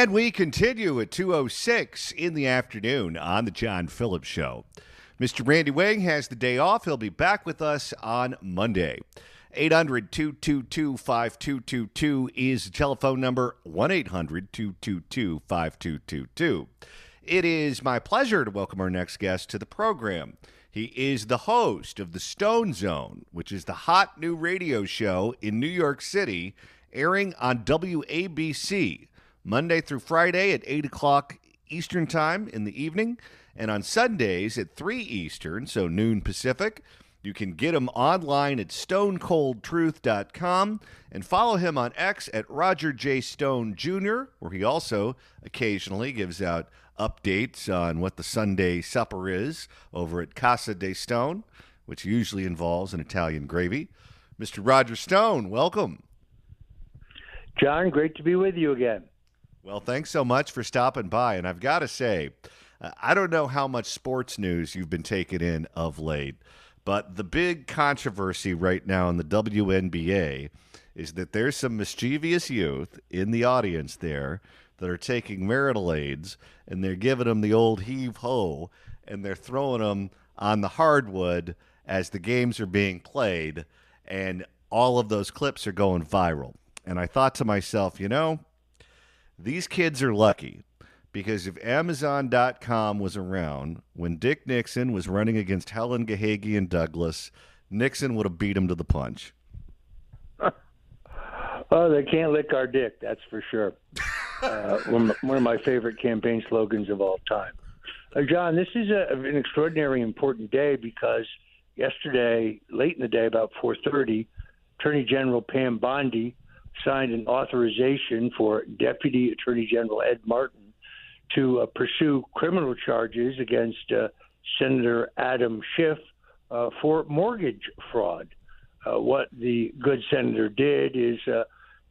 And we continue at 2:06 in the afternoon on the John Phillips Show. Mr. Randy Wang has the day off. He'll be back with us on Monday. 800-222-5222 is the telephone number, 1-800-222-5222. It is my pleasure to welcome our next guest to the program. He is the host of the Stone Zone, which is the hot new radio show in New York City, airing on WABC Monday through Friday at 8 o'clock Eastern Time in the evening, and on Sundays at 3 Eastern, so noon Pacific. You can get him online at stonecoldtruth.com and follow him on X at Roger J. Stone Jr., where he also occasionally gives out updates on what the Sunday supper is over at Casa de Stone, which usually involves an Italian gravy. Mr. Roger Stone, welcome. John, great to be with you again. Well, thanks so much for stopping by. And I've got to say, I don't know how much sports news you've been taking in of late, but the big controversy right now in the WNBA is that there's some mischievous youth in the audience there that are taking marital aids, and they're giving them the old heave-ho, and they're throwing them on the hardwood as the games are being played, and all of those clips are going viral. And I thought to myself, these kids are lucky, because if Amazon.com was around when Dick Nixon was running against Helen Gahagi and Douglas, Nixon would have beat him to the punch. Oh, they can't lick our dick, that's for sure. One of my favorite campaign slogans of all time. John, this is an extraordinarily important day because yesterday, late in the day, about 4:30, Attorney General Pam Bondi signed an authorization for Deputy Attorney General Ed Martin to pursue criminal charges against Senator Adam Schiff for mortgage fraud. What the good senator did is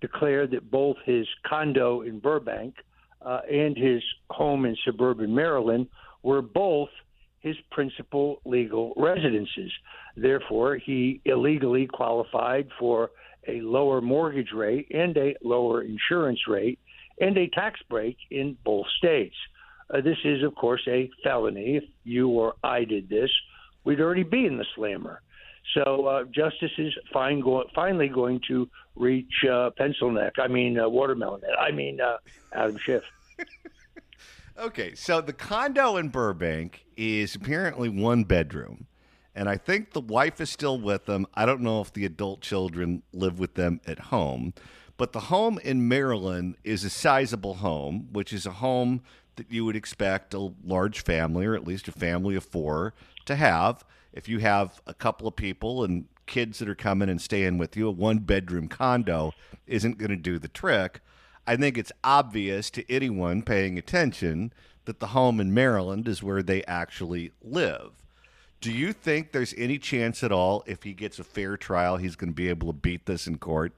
declare that both his condo in Burbank and his home in suburban Maryland were both his principal legal residences. Therefore, he illegally qualified for a lower mortgage rate and a lower insurance rate and a tax break in both states. This is, of course, a felony. If you or I did this, we'd already be in the slammer. So justice is finally going to reach Watermelon Adam Schiff. Okay, so the condo in Burbank is apparently one bedroom, and I think the wife is still with them. I don't know if the adult children live with them at home, but the home in Maryland is a sizable home, which is a home that you would expect a large family, or at least a family of four, to have. If you have a couple of people and kids that are coming and staying with you, a one-bedroom condo isn't going to do the trick. I think it's obvious to anyone paying attention that the home in Maryland is where they actually live. Do you think there's any chance at all, if he gets a fair trial, he's going to be able to beat this in court?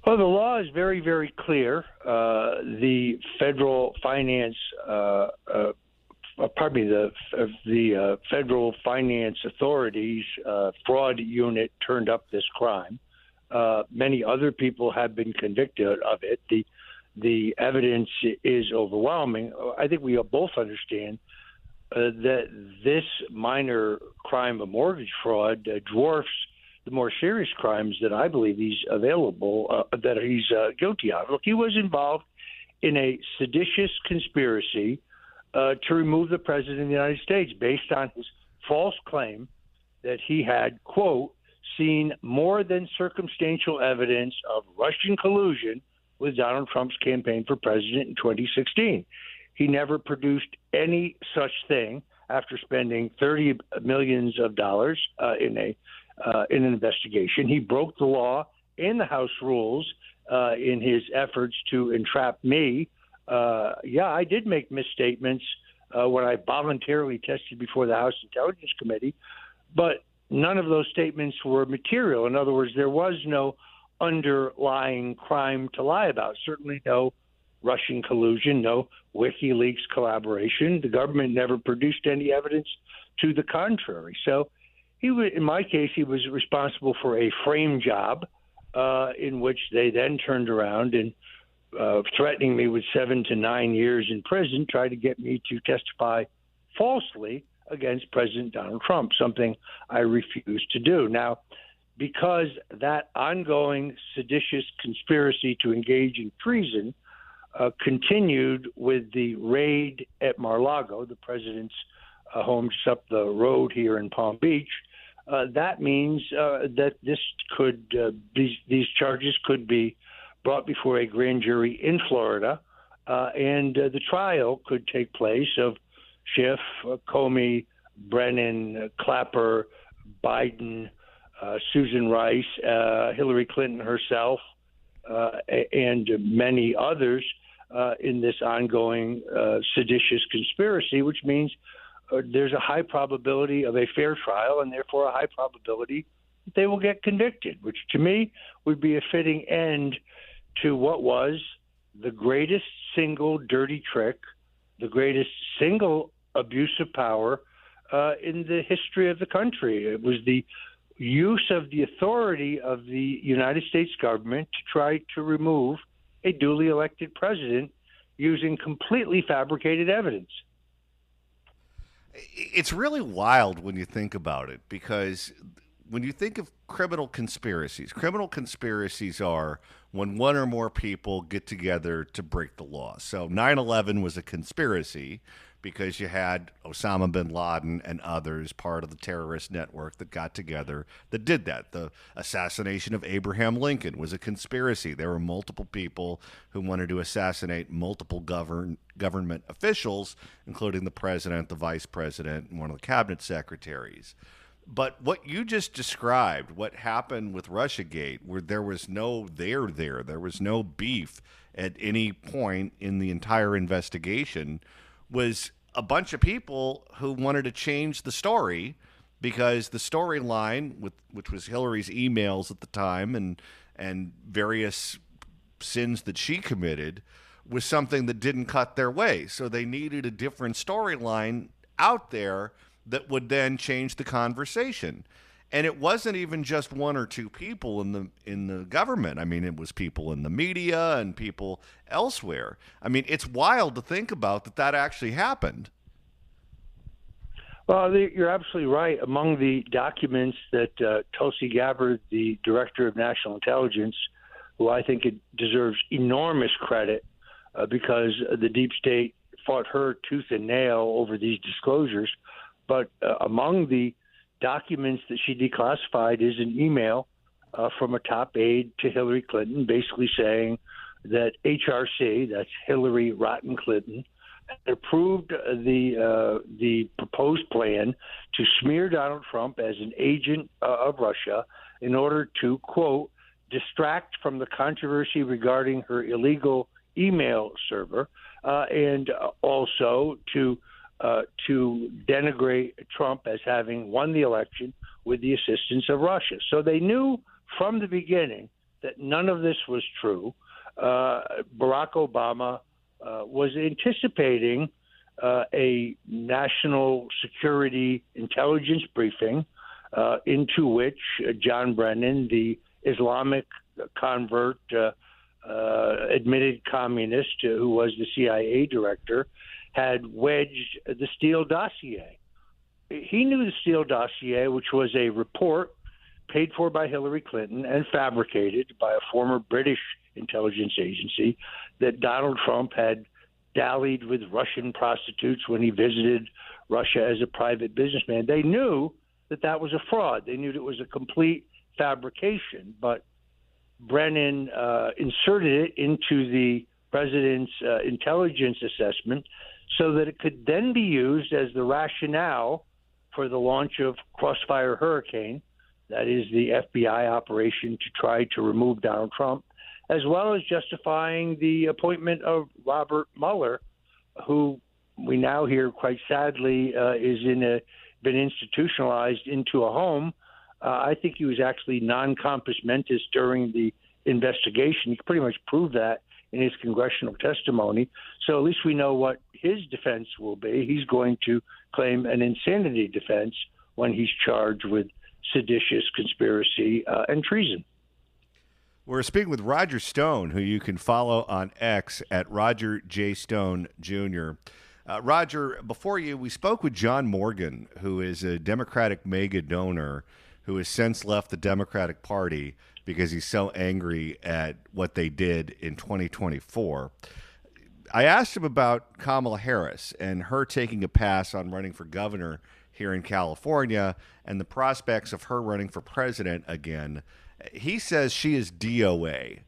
Well, the law is very, very clear. The federal finance the Federal Finance Authority's fraud unit turned up this crime. Many other people have been convicted of it. The evidence is overwhelming. I think we both understand that this minor crime of mortgage fraud dwarfs the more serious crimes that I believe he's guilty of. Look, he was involved in a seditious conspiracy to remove the president of the United States based on his false claim that he had, quote, seen more than circumstantial evidence of Russian collusion with Donald Trump's campaign for president in 2016. He never produced any such thing after spending $30 million in an investigation. He broke the law and the House rules in his efforts to entrap me. I did make misstatements when I voluntarily tested before the House Intelligence Committee, but none of those statements were material. In other words, there was no underlying crime to lie about. Certainly no Russian collusion, no WikiLeaks collaboration. The government never produced any evidence to the contrary. So in my case, he was responsible for a frame job in which they then turned around and threatening me with 7 to 9 years in prison, tried to get me to testify falsely against President Donald Trump, something I refused to do. Now, because that ongoing seditious conspiracy to engage in treason continued with the raid at Mar-a-Lago, the president's home just up the road here in Palm Beach, that means that these charges could be brought before a grand jury in Florida, and the trial could take place of Schiff, Comey, Brennan, Clapper, Biden, Susan Rice, Hillary Clinton herself, and many others in this ongoing seditious conspiracy, which means there's a high probability of a fair trial and therefore a high probability that they will get convicted, which to me would be a fitting end to what was the greatest single dirty trick, the greatest single abuse of power in the history of the country. It was the use of the authority of the United States government to try to remove a duly elected president using completely fabricated evidence. It's really wild when you think about it, because when you think of criminal conspiracies are when one or more people get together to break the law. So 9/11 was a conspiracy because you had Osama bin Laden and others, part of the terrorist network that got together that did that. The assassination of Abraham Lincoln was a conspiracy. There were multiple people who wanted to assassinate multiple government officials, including the president, the vice president, and one of the cabinet secretaries. But what you just described, what happened with Russiagate, where there was no there, there was no beef at any point in the entire investigation, was a bunch of people who wanted to change the story because the storyline, which was Hillary's emails at the time and various sins that she committed, was something that didn't cut their way. So they needed a different storyline out there that would then change the conversation. And it wasn't even just one or two people in the government. I mean, it was people in the media and people elsewhere. I mean, it's wild to think about that actually happened. Well, you're absolutely right. Among the documents that Tulsi Gabbard, the director of national intelligence, who I think it deserves enormous credit because the deep state fought her tooth and nail over these disclosures. But among the documents that she declassified is an email from a top aide to Hillary Clinton, basically saying that HRC, that's Hillary Rotten Clinton, had approved the proposed plan to smear Donald Trump as an agent of Russia in order to, quote, distract from the controversy regarding her illegal email server and also to denigrate Trump as having won the election with the assistance of Russia. So they knew from the beginning that none of this was true. Barack Obama was anticipating a national security intelligence briefing into which John Brennan, the Islamic convert, admitted communist who was the CIA director, had wedged the Steele dossier. He knew the Steele dossier, which was a report paid for by Hillary Clinton and fabricated by a former British intelligence agency, that Donald Trump had dallied with Russian prostitutes when he visited Russia as a private businessman. They knew that that was a fraud. They knew it was a complete fabrication, but Brennan inserted it into the president's intelligence assessment so that it could then be used as the rationale for the launch of Crossfire Hurricane, that is the FBI operation to try to remove Donald Trump, as well as justifying the appointment of Robert Mueller, who we now hear quite sadly is been institutionalized into a home. I think he was actually non-compos mentis during the investigation. He pretty much proved that in his congressional testimony. So at least we know what his defense will be. He's going to claim an insanity defense when he's charged with seditious conspiracy and treason. We're speaking with Roger Stone, who you can follow on X at Roger J. Stone Jr. Roger, before you, we spoke with John Morgan, who is a Democratic mega donor who has since left the Democratic Party because he's so angry at what they did in 2024. I asked him about Kamala Harris and her taking a pass on running for governor here in California and the prospects of her running for president again. He says she is DOA.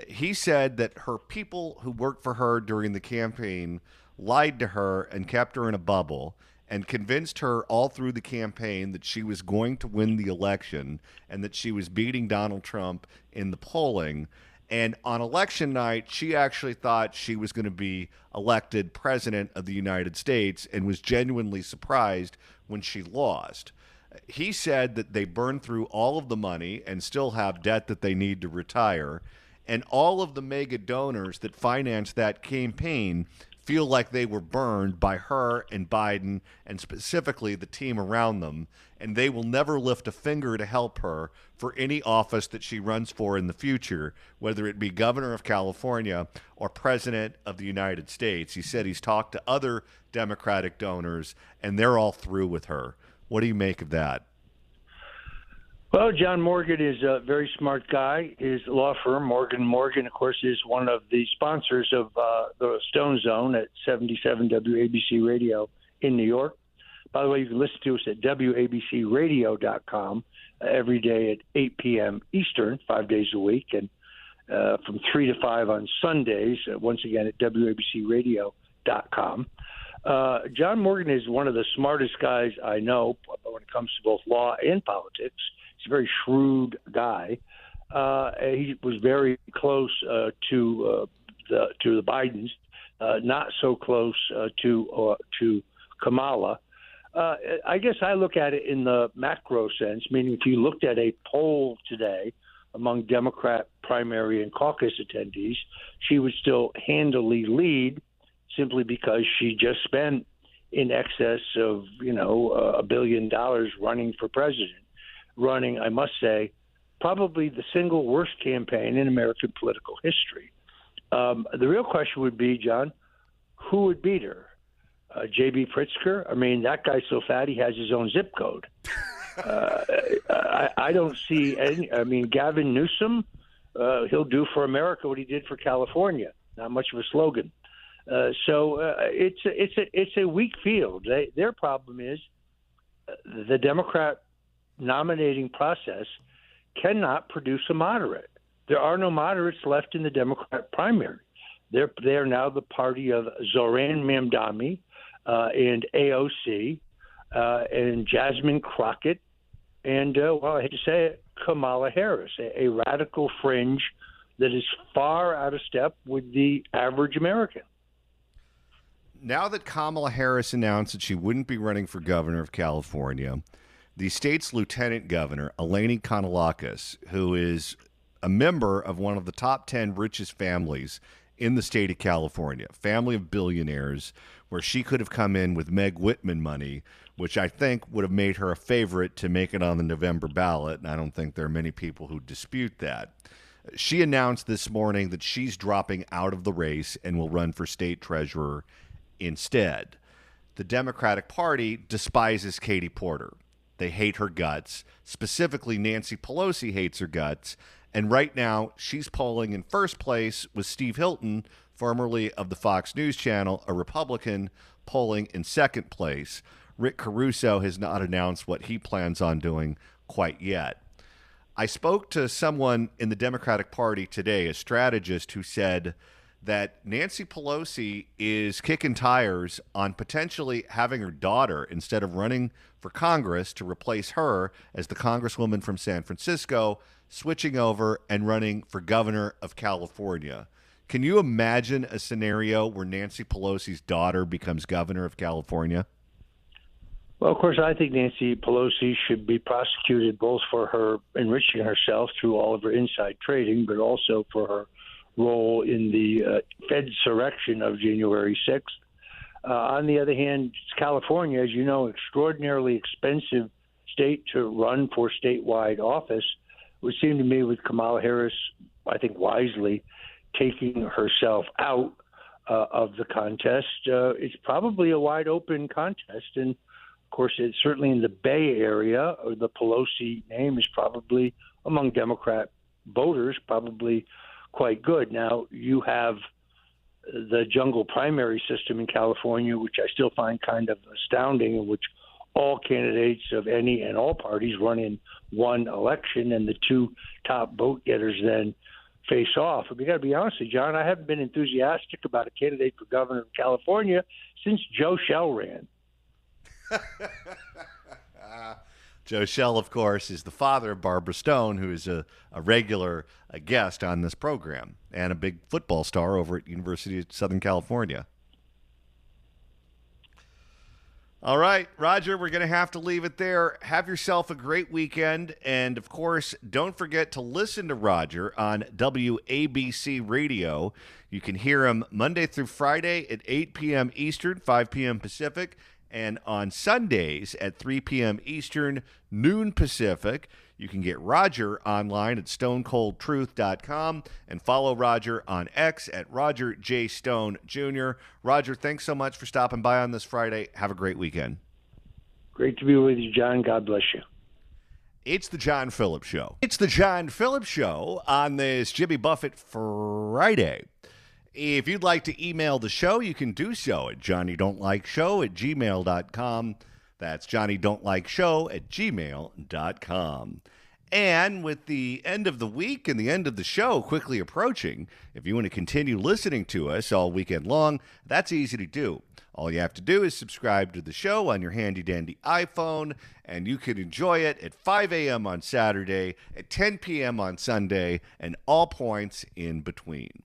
He said that her people who worked for her during the campaign lied to her and kept her in a bubble and convinced her all through the campaign that she was going to win the election and that she was beating Donald Trump in the polling. And on election night, she actually thought she was going to be elected president of the United States and was genuinely surprised when she lost. He said that they burned through all of the money and still have debt that they need to retire. And all of the mega donors that financed that campaign feel like they were burned by her and Biden and specifically the team around them. And they will never lift a finger to help her for any office that she runs for in the future, whether it be governor of California or president of the United States. He said he's talked to other Democratic donors and they're all through with her. What do you make of that? Well, John Morgan is a very smart guy. His law firm, Morgan Morgan, of course, is one of the sponsors of the Stone Zone at 77 WABC Radio in New York. By the way, you can listen to us at WABCRadio.com every day at 8 p.m. Eastern, 5 days a week, and from 3 to 5 on Sundays, once again at WABCRadio.com. John Morgan is one of the smartest guys I know when it comes to both law and politics. He's a very shrewd guy. He was very close to the Bidens, not so close to Kamala. I guess I look at it in the macro sense, meaning if you looked at a poll today among Democrat primary and caucus attendees, she would still handily lead, simply because she just spent in excess of, $1 billion running for president. Running, I must say, probably the single worst campaign in American political history. The real question would be, John, who would beat her? J.B. Pritzker? I mean, that guy's so fat he has his own zip code. I don't see any. I mean, Gavin Newsom, he'll do for America what he did for California. Not much of a slogan. So it's a weak field. Their problem is the Democrat nominating process cannot produce a moderate. There are no moderates left in the Democrat primary. They are now the party of Zoran Mamdani and AOC and Jasmine Crockett and, I hate to say it, Kamala Harris, a radical fringe that is far out of step with the average American. Now that Kamala Harris announced that she wouldn't be running for governor of California, the state's lieutenant governor, Eleni Kounalakis, who is a member of one of the top 10 richest families in the state of California, family of billionaires, where she could have come in with Meg Whitman money, which I think would have made her a favorite to make it on the November ballot, and I don't think there are many people who dispute that. She announced this morning that she's dropping out of the race and will run for state treasurer instead. The Democratic Party despises Katie Porter. They hate her guts. Specifically, Nancy Pelosi hates her guts. And right now, she's polling in first place with Steve Hilton, formerly of the Fox News Channel, a Republican, polling in second place. Rick Caruso has not announced what he plans on doing quite yet. I spoke to someone in the Democratic Party today, a strategist, who said that Nancy Pelosi is kicking tires on potentially having her daughter, instead of running for Congress, to replace her as the congresswoman from San Francisco, switching over and running for governor of California. Can you imagine a scenario where Nancy Pelosi's daughter becomes governor of California? Well, of course, I think Nancy Pelosi should be prosecuted both for her enriching herself through all of her inside trading, but also for her role in the Fedsurrection of January 6th. On the other hand, California, as you know, extraordinarily expensive state to run for statewide office. It would seem to me with Kamala Harris I think wisely, taking herself out of the contest. It's probably a wide open contest. And of course, it's certainly in the Bay Area, or the Pelosi name is probably among Democrat voters, probably quite good. Now, you have the jungle primary system in California, which I still find kind of astounding, in which all candidates of any and all parties run in one election, and the two top vote getters then face off. But we got to be honest with you, John, I haven't been enthusiastic about a candidate for governor of California since Joe Schell ran. Joe Schell, of course, is the father of Barbara Stone, who is a regular guest on this program and a big football star over at University of Southern California. All right, Roger, we're going to have to leave it there. Have yourself a great weekend. And, of course, don't forget to listen to Roger on WABC Radio. You can hear him Monday through Friday at 8 p.m. Eastern, 5 p.m. Pacific, and on Sundays at 3 p.m. Eastern, noon Pacific. You can get Roger online at stonecoldtruth.com and follow Roger on X at Roger J. Stone Jr. Roger, thanks so much for stopping by on this Friday. Have a great weekend. Great to be with you, John. God bless you. It's the John Phillips Show. It's the John Phillips Show on this Jimmy Buffett Friday. If you'd like to email the show, you can do so at johnnydon'tlikeshow@gmail.com. That's johnnydon'tlikeshow@gmail.com. And with the end of the week and the end of the show quickly approaching, if you want to continue listening to us all weekend long, that's easy to do. All you have to do is subscribe to the show on your handy-dandy iPhone, and you can enjoy it at 5 a.m. on Saturday, at 10 p.m. on Sunday, and all points in between.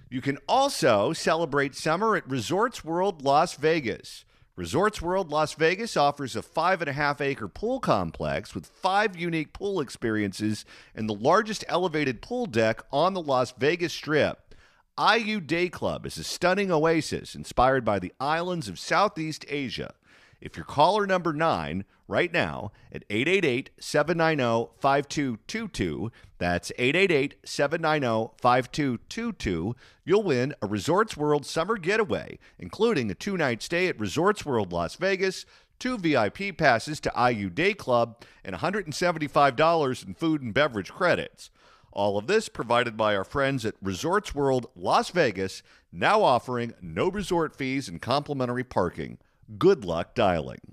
You can also celebrate summer at Resorts World Las Vegas. Resorts World Las Vegas offers a 5.5-acre pool complex with 5 unique pool experiences and the largest elevated pool deck on the Las Vegas Strip. IU Day Club is a stunning oasis inspired by the islands of Southeast Asia. If you're caller number 9 right now at 888-790-5222, that's 888-790-5222, you'll win a Resorts World summer getaway, including a 2-night stay at Resorts World Las Vegas, 2 VIP passes to IU Day Club, and $175 in food and beverage credits. All of this provided by our friends at Resorts World Las Vegas, now offering no resort fees and complimentary parking. Good luck dialing.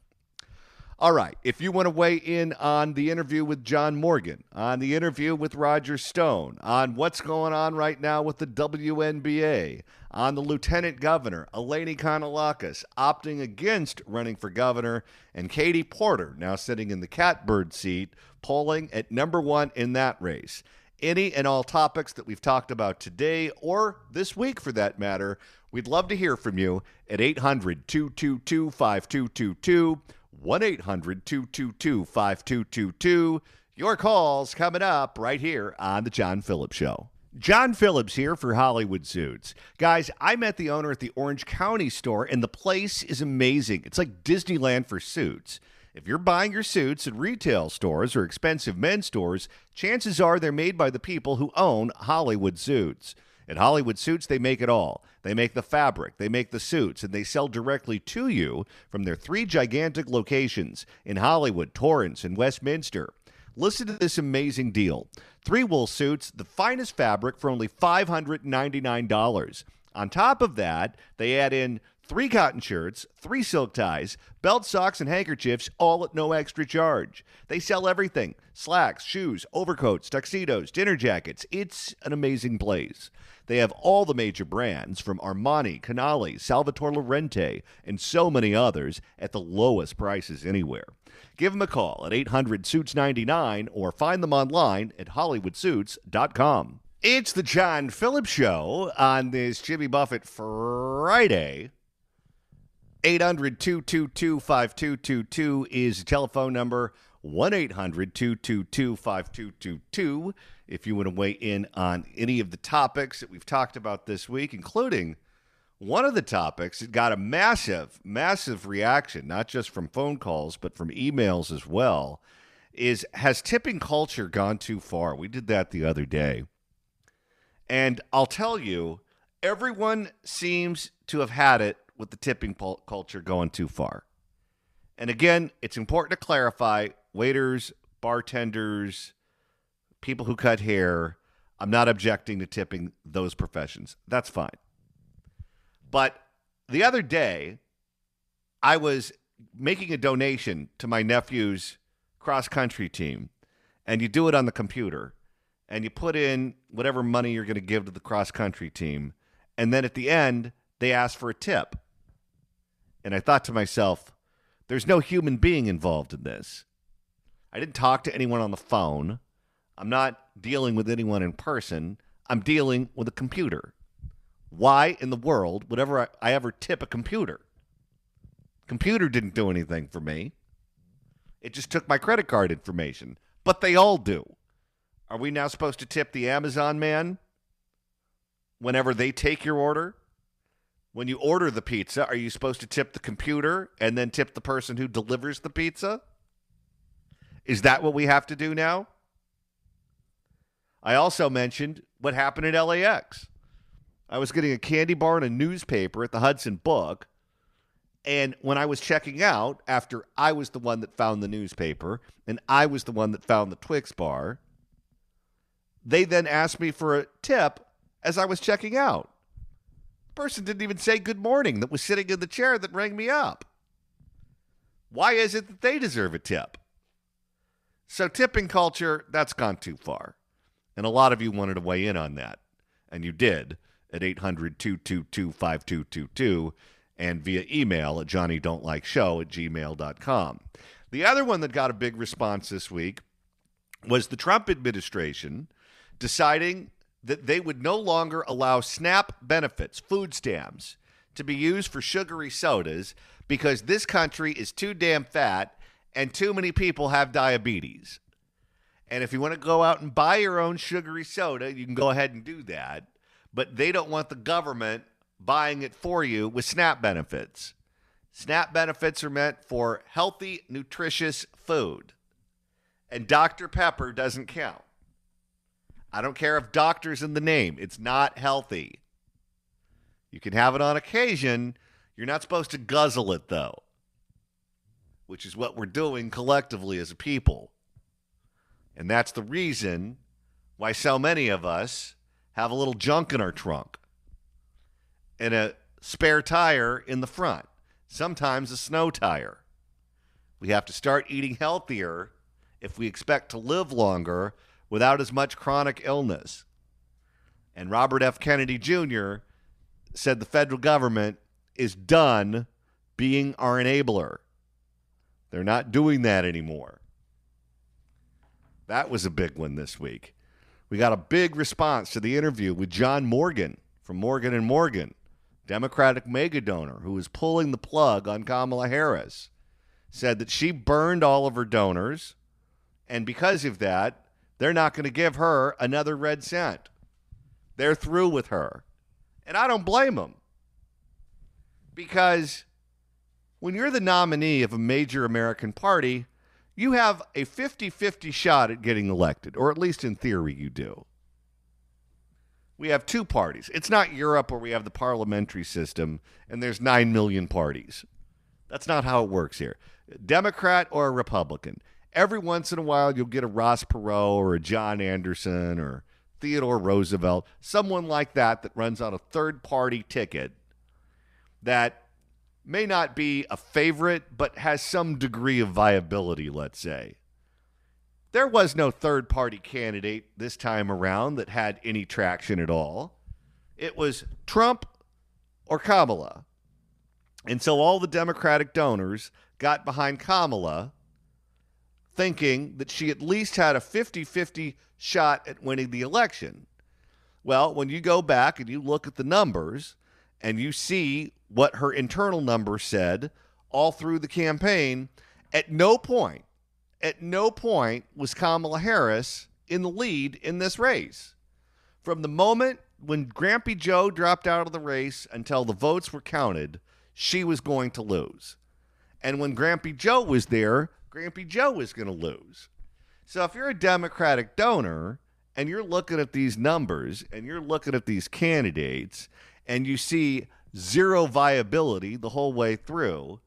All right, if you want to weigh in on the interview with John Morgan, on the interview with Roger Stone, on what's going on right now with the WNBA, on the Lieutenant Governor, Eleni Kanalakis, opting against running for governor, and Katie Porter now sitting in the catbird seat, polling at number 1 in that race. Any and all topics that we've talked about today, or this week for that matter, we'd love to hear from you at 800-222-5222, 1-800-222-5222. Your calls coming up right here on The John Phillips Show. John Phillips here for Hollywood Suits. Guys, I met the owner at the Orange County store, and the place is amazing. It's like Disneyland for suits. If you're buying your suits at retail stores or expensive men's stores, chances are they're made by the people who own Hollywood Suits. At Hollywood Suits, they make it all. They make the fabric, they make the suits, and they sell directly to you from their 3 gigantic locations in Hollywood, Torrance, and Westminster. Listen to this amazing deal. 3 wool suits, the finest fabric for only $599. On top of that, they add in 3 cotton shirts, 3 silk ties, belt, socks, and handkerchiefs, all at no extra charge. They sell everything: slacks, shoes, overcoats, tuxedos, dinner jackets. It's an amazing place. They have all the major brands from Armani, Canali, Salvatore Laurenti, and so many others at the lowest prices anywhere. Give them a call at 800-SUITS-99 or find them online at HollywoodSuits.com. It's the John Phillips Show on this Jimmy Buffett Friday. 800-222-5222 is the telephone number. 1-800-222-5222 if you want to weigh in on any of the topics that we've talked about this week, including one of the topics that got a massive reaction, not just from phone calls, but from emails as well, is: has tipping culture gone too far? We did that the other day. And I'll tell you, everyone seems to have had it with the tipping culture going too far. And again, it's important to clarify, waiters, bartenders, people who cut hair, I'm not objecting to tipping those professions. That's fine. But the other day, I was making a donation to my nephew's cross-country team, and you do it on the computer, and you put in whatever money you're going to give to the cross-country team, and then at the end, they ask for a tip. And I thought to myself, there's no human being involved in this. I didn't talk to anyone on the phone. I'm not dealing with anyone in person. I'm dealing with a computer. Why in the world would I ever tip a computer? Computer didn't do anything for me. It just took my credit card information. But they all do. Are we now supposed to tip the Amazon man whenever they take your order? When you order the pizza, are you supposed to tip the computer and then tip the person who delivers the pizza? Is that what we have to do now? I also mentioned what happened at LAX. I was getting a candy bar and a newspaper at the Hudson Book, and when I was checking out, after I was the one that found the newspaper and I was the one that found the Twix bar, they then asked me for a tip as I was checking out. The person didn't even say good morning that was sitting in the chair that rang me up. Why is it that they deserve a tip? So tipping culture, that's gone too far. And a lot of you wanted to weigh in on that. And you did at 800-222-5222 and via email at johnnydon'tlikeshow@gmail.com. The other one that got a big response this week was the Trump administration deciding that they would no longer allow SNAP benefits, food stamps, to be used for sugary sodas because this country is too damn fat and too many people have diabetes. And if you want to go out and buy your own sugary soda, you can go ahead and do that. But they don't want the government buying it for you with SNAP benefits. SNAP benefits are meant for healthy, nutritious food. And Dr. Pepper doesn't count. I don't care if doctor's in the name. It's not healthy. You can have it on occasion. You're not supposed to guzzle it, though, which is what we're doing collectively as a people. And that's the reason why so many of us have a little junk in our trunk and a spare tire in the front, sometimes a snow tire. We have to start eating healthier if we expect to live longer without as much chronic illness. And Robert F. Kennedy Jr. said the federal government is done being our enabler. They're not doing that anymore. That was a big one this week. We got a big response to the interview with John Morgan from Morgan & Morgan, Democratic mega donor who is pulling the plug on Kamala Harris. Said that she burned all of her donors, and because of that, they're not going to give her another red cent. They're through with her. And I don't blame them. Because when you're the nominee of a major American party, you have a 50-50 shot at getting elected, or at least in theory you do. We have two parties. It's not Europe where we have the parliamentary system and there's 9 million parties. That's not how it works here. Democrat or a Republican. Every once in a while, you'll get a Ross Perot or a John Anderson or Theodore Roosevelt, someone like that that runs on a third-party ticket that may not be a favorite but has some degree of viability, let's say. There was no third-party candidate this time around that had any traction at all. It was Trump or Kamala. And so all the Democratic donors got behind Kamala, thinking that she at least had a 50-50 shot at winning the election. Well, when you go back and you look at the numbers and you see what her internal numbers said all through the campaign, at no point was Kamala Harris in the lead in this race. From the moment when Grampy Joe dropped out of the race until the votes were counted, she was going to lose. And when Grampy Joe was there, Grampy Joe was going to lose. So if you're a Democratic donor and you're looking at these numbers and you're looking at these candidates and you see zero viability the whole way through,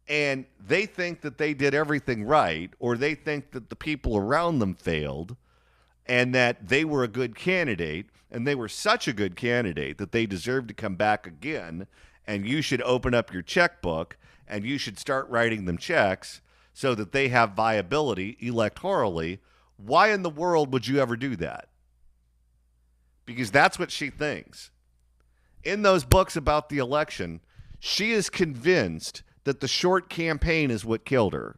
and they think that they did everything right, or they think that the people around them failed and that they were a good candidate, and they were such a good candidate that they deserve to come back again, and you should open up your checkbook and you should start writing them checks so that they have viability electorally. Why in the world would you ever do that? Because that's what she thinks. In those books about the election, she is convinced that the short campaign is what killed her.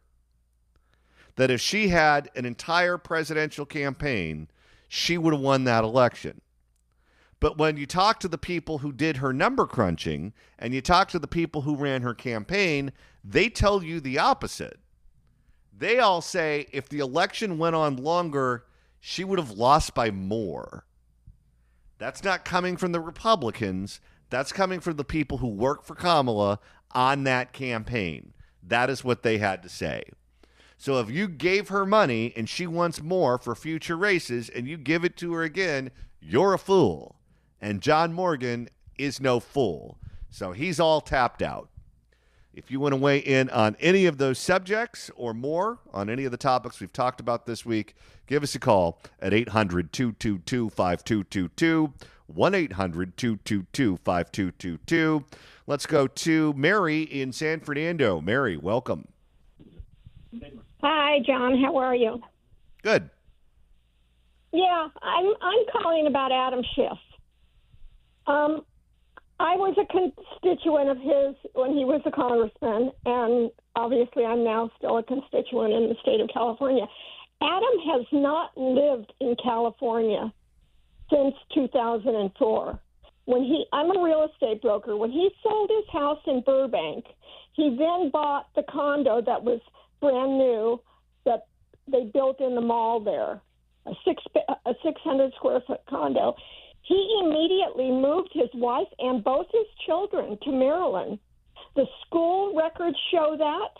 That if she had an entire presidential campaign, she would have won that election. But when you talk to the people who did her number crunching and you talk to the people who ran her campaign, they tell you the opposite. They all say if the election went on longer, she would have lost by more. That's not coming from the Republicans. That's coming from the people who work for Kamala on that campaign. That is what they had to say. So if you gave her money and she wants more for future races and you give it to her again, you're a fool. And John Morgan is no fool. So he's all tapped out. If you want to weigh in on any of those subjects or more on any of the topics we've talked about this week, give us a call at 800-222-5222, 1-800-222-5222. Let's go to Mary in San Fernando. Mary, welcome. Hi, John. How are you? Good. Yeah, I'm calling about Adam Schiff. I was a constituent of his when he was a congressman, and obviously I'm now still a constituent in the state of California. Adam has not lived in California since 2004. I'm a real estate broker. When he sold his house in Burbank, he then bought the condo that was brand new that they built in the mall there, a 600 square foot condo. He immediately moved his wife and both his children to Maryland. The school records show that.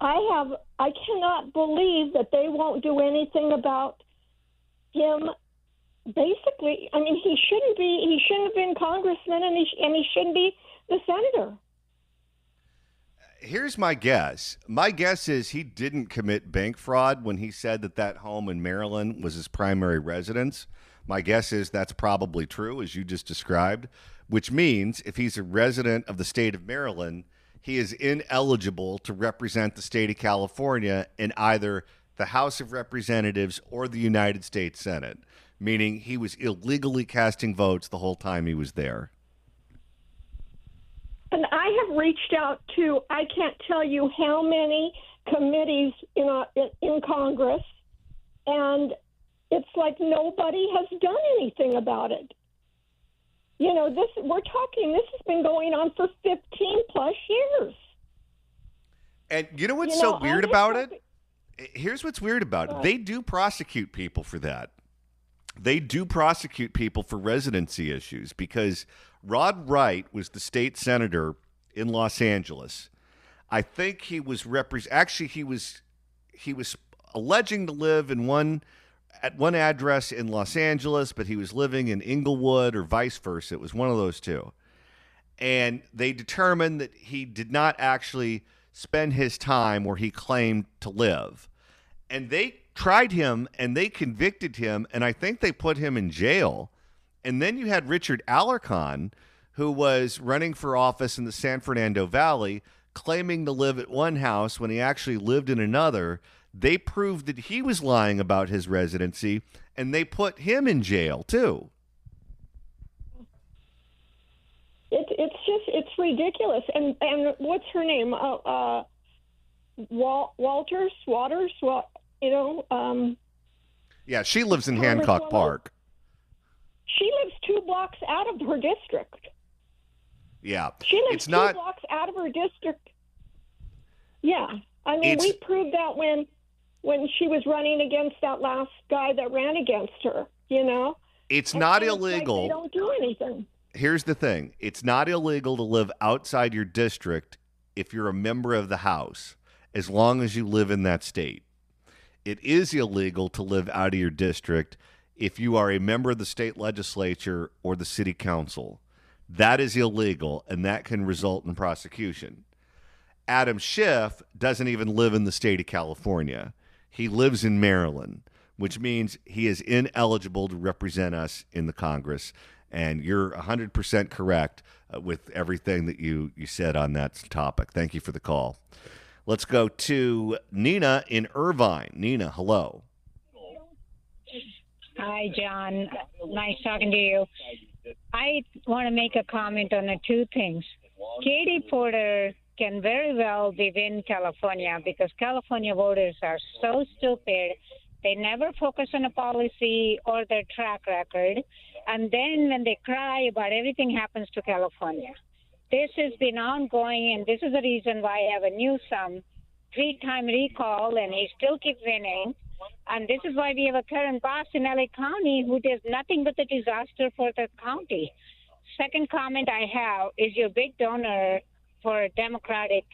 I cannot believe that they won't do anything about him. Basically, I mean, he shouldn't have been congressman, and he shouldn't be the senator. Here's my guess. My guess is he didn't commit bank fraud when he said that home in Maryland was his primary residence. My guess is that's probably true, as you just described, which means if he's a resident of the state of Maryland, he is ineligible to represent the state of California in either the House of Representatives or the United States Senate, meaning he was illegally casting votes the whole time he was there. And I have reached out to, I can't tell you how many committees in Congress, and it's like nobody has done anything about it. You know, this has been going on for 15 plus years. And you know what's so weird about it? Here's what's weird about it. They do prosecute people for that. They do prosecute people for residency issues because Rod Wright was the state senator in Los Angeles. I think he was he was alleging to live at one address in Los Angeles, but he was living in Inglewood or vice versa. It was one of those two. And they determined that he did not actually spend his time where he claimed to live. And they tried him and they convicted him, and I think they put him in jail. And then you had Richard Alarcon, who was running for office in the San Fernando Valley, claiming to live at one house when he actually lived in another. They proved that he was lying about his residency, and they put him in jail, too. It's ridiculous. And what's her name? Waters? Yeah, she lives in Hancock Park. She lives 2 blocks out of her district. Yeah. She lives 2 blocks out of her district. Yeah. I mean, we proved that when she was running against that last guy that ran against her, you know? It's not illegal. Like they don't do anything. Here's the thing. It's not illegal to live outside your district if you're a member of the House, as long as you live in that state. It is illegal to live out of your district if you are a member of the state legislature or the city council. That is illegal, and that can result in prosecution. Adam Schiff doesn't even live in the state of California. He lives in Maryland, which means he is ineligible to represent us in the Congress. And you're 100% correct with everything that you said on that topic. Thank you for the call. Let's go to Nina in Irvine. Nina, hello. Hi, John. Nice talking to you. I want to make a comment on the two things. Katie Porter can very well be in California because California voters are so stupid. They never focus on a policy or their track record. And then when they cry about everything happens to California. This has been ongoing, and this is the reason why I have a Newsom 3-time recall, and he still keeps winning. And this is why we have a current boss in LA County who does nothing but a disaster for the county. Second comment I have is your big donor for a Democratic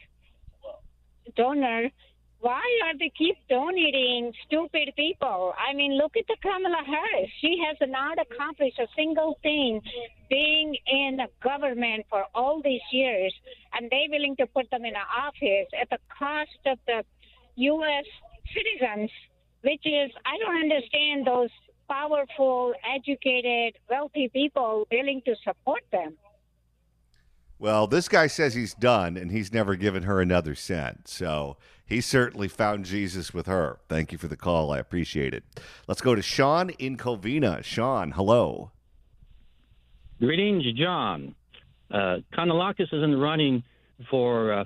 donor. Why are they keep donating stupid people? I mean, look at the Kamala Harris. She has not accomplished a single thing being in the government for all these years, and they're willing to put them in an office at the cost of the U.S. citizens, which is, I don't understand those powerful, educated, wealthy people willing to support them. Well, this guy says he's done, and he's never given her another cent. So he certainly found Jesus with her. Thank you for the call. I appreciate it. Let's go to Sean in Covina. Sean, hello. Greetings, John. Kanalakis is in the running for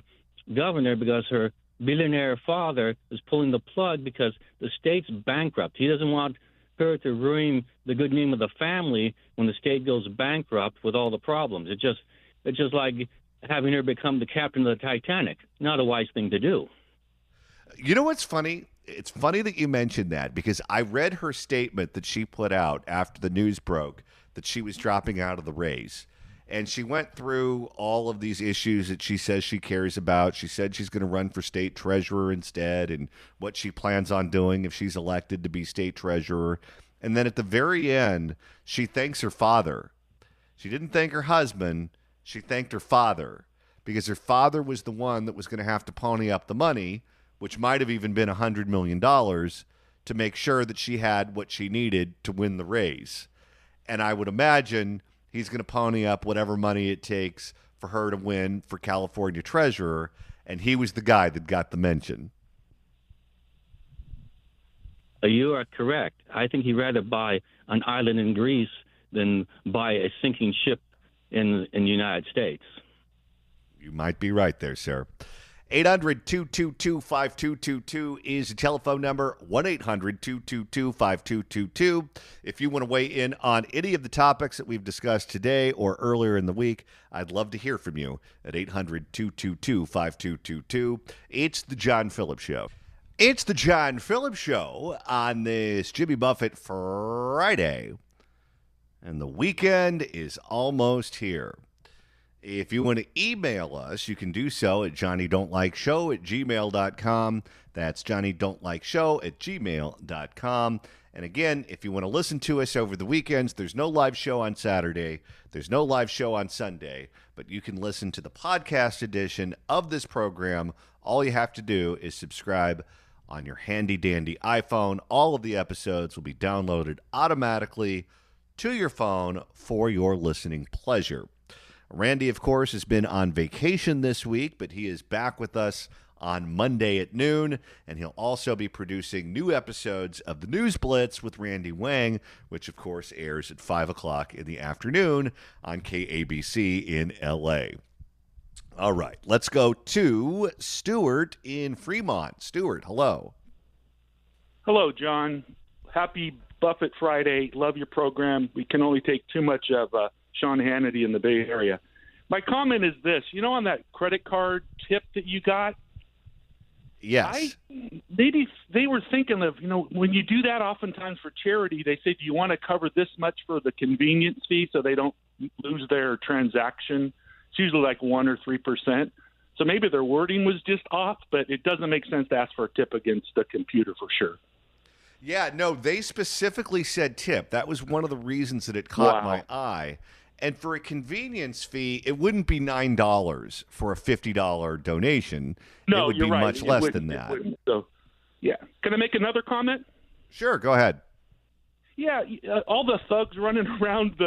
governor because her billionaire father is pulling the plug because the state's bankrupt. He doesn't want her to ruin the good name of the family when the state goes bankrupt with all the problems. It's just like having her become the captain of the Titanic. Not a wise thing to do. You know what's funny? It's funny that you mentioned that because I read her statement that she put out after the news broke that she was dropping out of the race. And she went through all of these issues that she says she cares about. She said she's going to run for state treasurer instead and what she plans on doing if she's elected to be state treasurer. And then at the very end, she thanks her father. She didn't thank her husband. She thanked her father because her father was the one that was going to have to pony up the money, which might have even been $100 million, to make sure that she had what she needed to win the race. And I would imagine he's going to pony up whatever money it takes for her to win for California treasurer, and he was the guy that got the mention. You are correct. I think he'd rather buy an island in Greece than buy a sinking ship in the United States. You might be right there, sir. 800-222-5222 is the telephone number, 1-800-222-5222. If you want to weigh in on any of the topics that we've discussed today or earlier in the week, I'd love to hear from you at 800-222-5222. It's the John Phillips Show. It's the John Phillips Show on this Jimmy Buffett Friday. And the weekend is almost here. If you want to email us, you can do so at johnnydon'tlikeshow@gmail.com. That's johnnydon'tlikeshow@gmail.com. And again, if you want to listen to us over the weekends, there's no live show on Saturday. There's no live show on Sunday. But you can listen to the podcast edition of this program. All you have to do is subscribe on your handy-dandy iPhone. All of the episodes will be downloaded automatically to your phone for your listening pleasure. Randy, of course, has been on vacation this week, but he is back with us on Monday at noon, and he'll also be producing new episodes of the News Blitz with Randy Wang, which, of course, airs at 5 o'clock in the afternoon on KABC in L.A. All right, let's go to Stuart in Fremont. Stuart, hello. Hello, John. Happy Buffett Friday. Love your program. We can only take too much of Sean Hannity in the Bay Area. My comment is this. You know, on that credit card tip that you got? Yes. They were thinking of, you know, when you do that oftentimes for charity, they say, do you want to cover this much for the convenience fee so they don't lose their transaction? It's usually like 1 or 3%. So maybe their wording was just off, but it doesn't make sense to ask for a tip against the computer for sure. Yeah, no, they specifically said tip. That was one of the reasons that it caught Wow. my eye. And for a convenience fee, it wouldn't be $9 for a $50 donation. No, it would you're be right. much It less wouldn't- than it that. wouldn't. So, yeah. Can I make another comment? Sure, go ahead. Yeah, all the thugs running around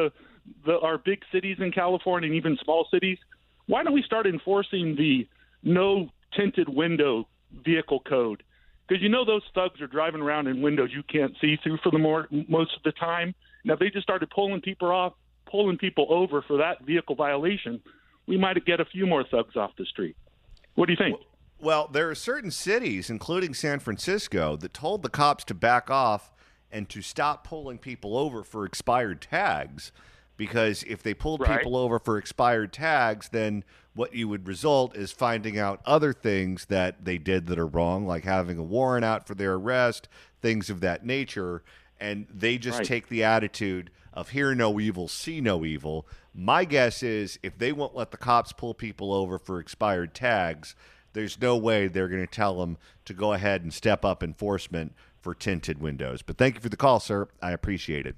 our big cities in California and even small cities. Why don't we start enforcing the no tinted window vehicle code? Because those thugs are driving around in windows you can't see through for most of the time. Now, if they just started pulling people over for that vehicle violation, we might get a few more thugs off the street. What do you think? Well, there are certain cities, including San Francisco, that told the cops to back off and to stop pulling people over for expired tags. Because if they pulled Right. people over for expired tags, then what you would result is finding out other things that they did that are wrong, like having a warrant out for their arrest, things of that nature. And they just Right. take the attitude of hear no evil, see no evil. My guess is if they won't let the cops pull people over for expired tags, there's no way they're going to tell them to go ahead and step up enforcement for tinted windows. But thank you for the call, sir. I appreciate it.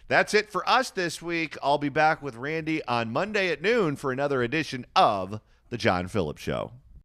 That's it for us this week. I'll be back with Randy on Monday at noon for another edition of The John Phillips Show.